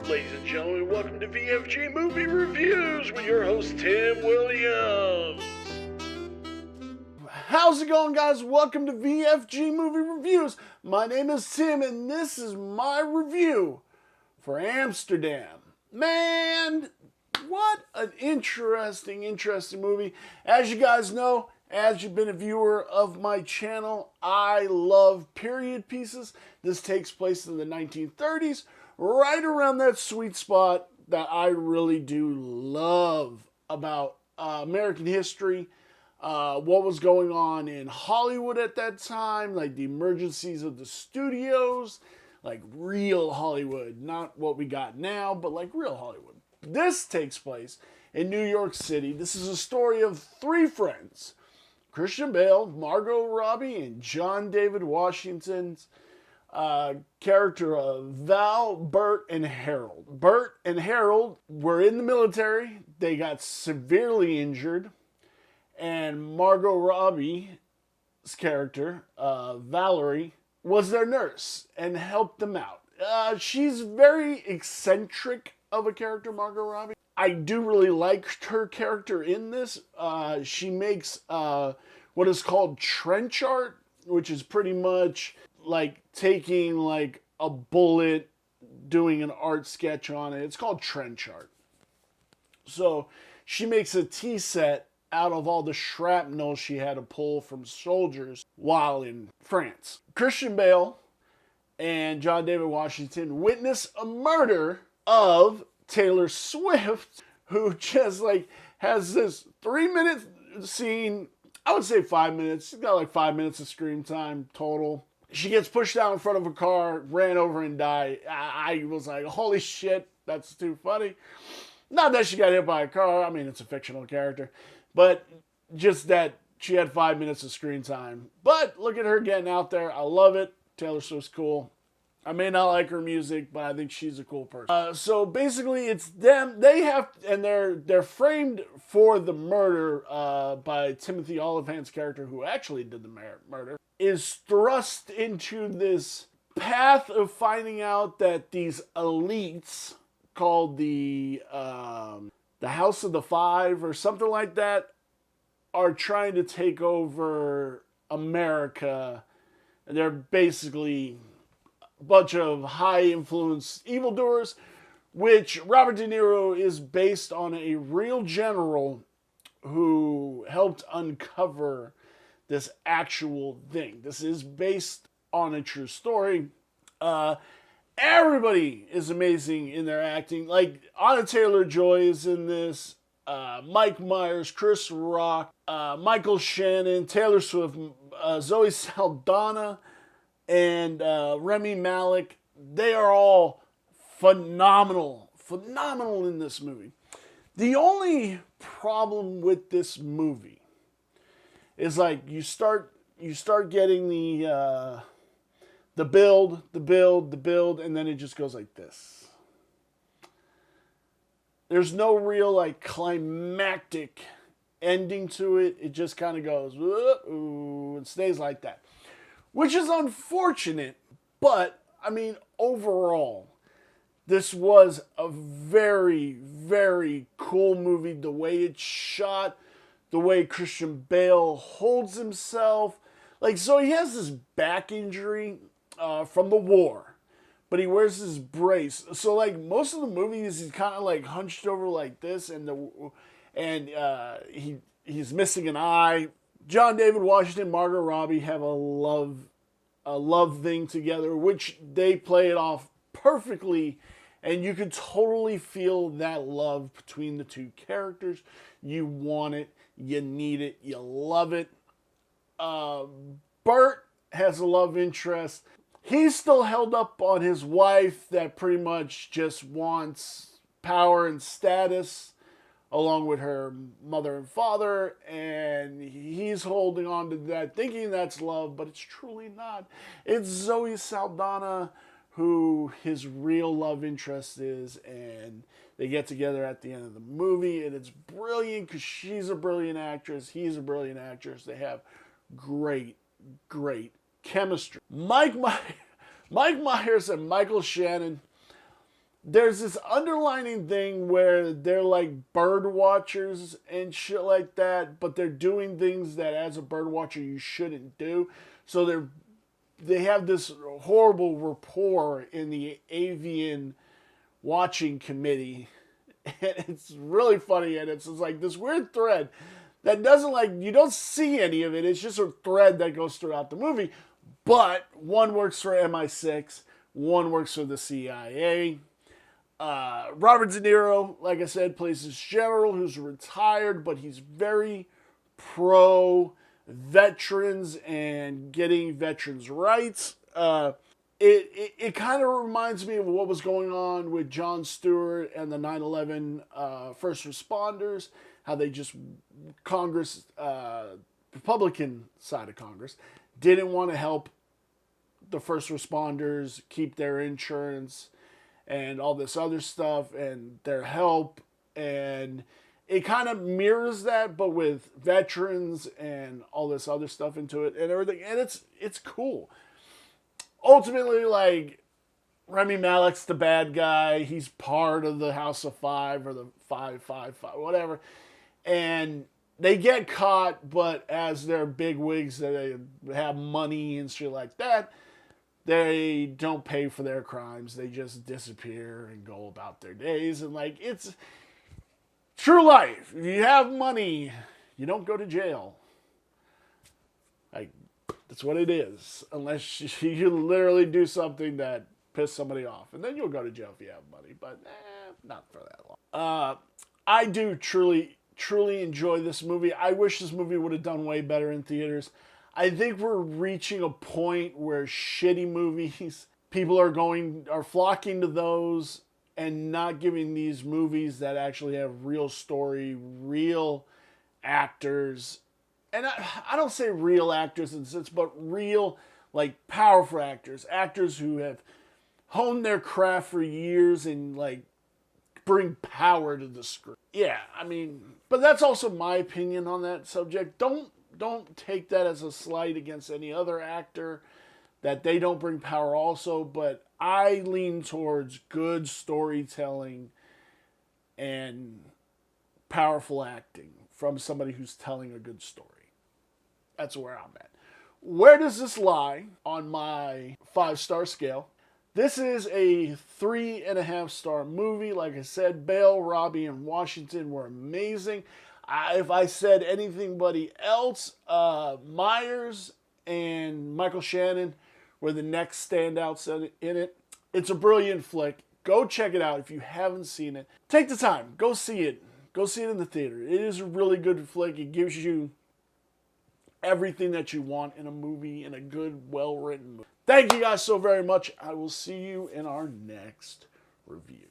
Ladies and gentlemen, welcome to VFG Movie Reviews with your host, Tim Williams. How's it going, guys? Welcome to VFG Movie Reviews. My name is Tim, and this is my review for Amsterdam. Man, what an interesting movie. As you guys know, as you've been a viewer of my channel, I love period pieces. This takes place in the 1930s, right around that sweet spot that I really do love about American history. What was going on in Hollywood at that time, like the emergencies of the studios, like real Hollywood, not what we got now, but like real Hollywood. This takes place in New York City. This is a story of three friends, Christian Bale, Margot Robbie, and John David Washington's character of Val, Bert, and Harold. Bert and Harold were in the military. They got severely injured. And Margot Robbie's character, Valerie, was their nurse and helped them out. She's very eccentric of a character, Margot Robbie. I do really like her character in this. She makes what is called trench art, which is pretty much like taking like a bullet, doing an art sketch on it. It's called trench art. So she makes a tea set out of all the shrapnel she had to pull from soldiers while in France. Christian Bale and John David Washington witness a murder of Taylor Swift, who just like has this 3-minute scene. I would say 5 minutes. She's got like 5 minutes of screen time total. She gets pushed out in front of a car, ran over and died. I was like, holy shit, that's too funny. Not that she got hit by a car. I mean, it's a fictional character. But just that she had 5 minutes of screen time. But look at her getting out there. I love it. Taylor Swift's cool. I may not like her music, but I think she's a cool person. So basically, it's them. They have, and they're framed for the murder by Timothy Olyphant's character, who actually did the murder, is thrust into this path of finding out that these elites called the House of the Five or something like that are trying to take over America. And they're basically a bunch of high-influence evildoers, which Robert De Niro is based on a real general who helped uncover this actual thing. This is based on a true story. Everybody is amazing in their acting. Like, Anna Taylor-Joy is in this. Mike Myers, Chris Rock, Michael Shannon, Taylor Swift, Zoe Saldana, and Rami Malek. They are all phenomenal in this movie. The only problem with this movie is like you start getting the build, and then it just goes like this. There's no real like climactic ending to it. It just kind of goes ooh, and stays like that, which is unfortunate. But I mean, overall, this was a very, very cool movie. The way it's shot, the way Christian Bale holds himself. Like, so he has this back injury from the war, but he wears his brace. So like most of the movies, he's kind of like hunched over like this, and he's missing an eye. John David Washington, Margot Robbie have a love thing together, which they play it off perfectly, and you can totally feel that love between the two characters. You want it, you need it, you love it. Bert has a love interest. He's still held up on his wife that pretty much just wants power and status along with her mother and father, and he's holding on to that, thinking that's love, but it's truly not. It's Zoe Saldana who his real love interest is, and they get together at the end of the movie, and it's brilliant because she's a brilliant actress, he's a brilliant actress. They have great chemistry. Mike Myers and Michael Shannon there's this underlining thing where they're like bird watchers and shit like that, but they're doing things that as a bird watcher you shouldn't do. So they have this horrible rapport in the avian watching committee. And it's really funny, and it's like this weird thread that doesn't, like, you don't see any of it. It's just a thread that goes throughout the movie. But one works for MI6, one works for the CIA. Robert De Niro, like I said, plays this general who's retired, but he's very pro veterans and getting veterans' rights. It kind of reminds me of what was going on with Jon Stewart and the 9/11 first responders, how they just, Congress, Republican side of Congress, didn't want to help the first responders keep their insurance and all this other stuff and their help. And it kind of mirrors that, but with veterans and all this other stuff into it and everything. And it's cool. Ultimately, like, Rami Malek's the bad guy. He's part of the House of Five or the 555, whatever. And they get caught, but as they're big wigs, they have money and shit like that, they don't pay for their crimes. They just disappear and go about their days. And, like, it's true life. If you have money, you don't go to jail. Like, that's what it is. Unless you literally do something that piss somebody off. And then you'll go to jail if you have money. But not for that long. I do truly enjoy this movie. I wish this movie would have done way better in theaters. I think we're reaching a point where shitty movies, people are flocking to those and not giving these movies that actually have real story, real actors. And I don't say real actors in a sense, but real, like, powerful actors. Actors who have honed their craft for years and, like, bring power to the screen. Yeah, I mean, but that's also my opinion on that subject. Don't take that as a slight against any other actor that they don't bring power also, but I lean towards good storytelling and powerful acting from somebody who's telling a good story. That's where I'm at. Where does this lie on my 5-star scale? This is a 3.5-star movie. Like I said, Bale, Robbie, and Washington were amazing. If I said anything else, Myers and Michael Shannon were the next standouts in it. It's a brilliant flick. Go check it out if you haven't seen it. Take the time. Go see it. Go see it in the theater. It is a really good flick. It gives you everything that you want in a movie, in a good, well-written movie. Thank you guys so very much. I will see you in our next review.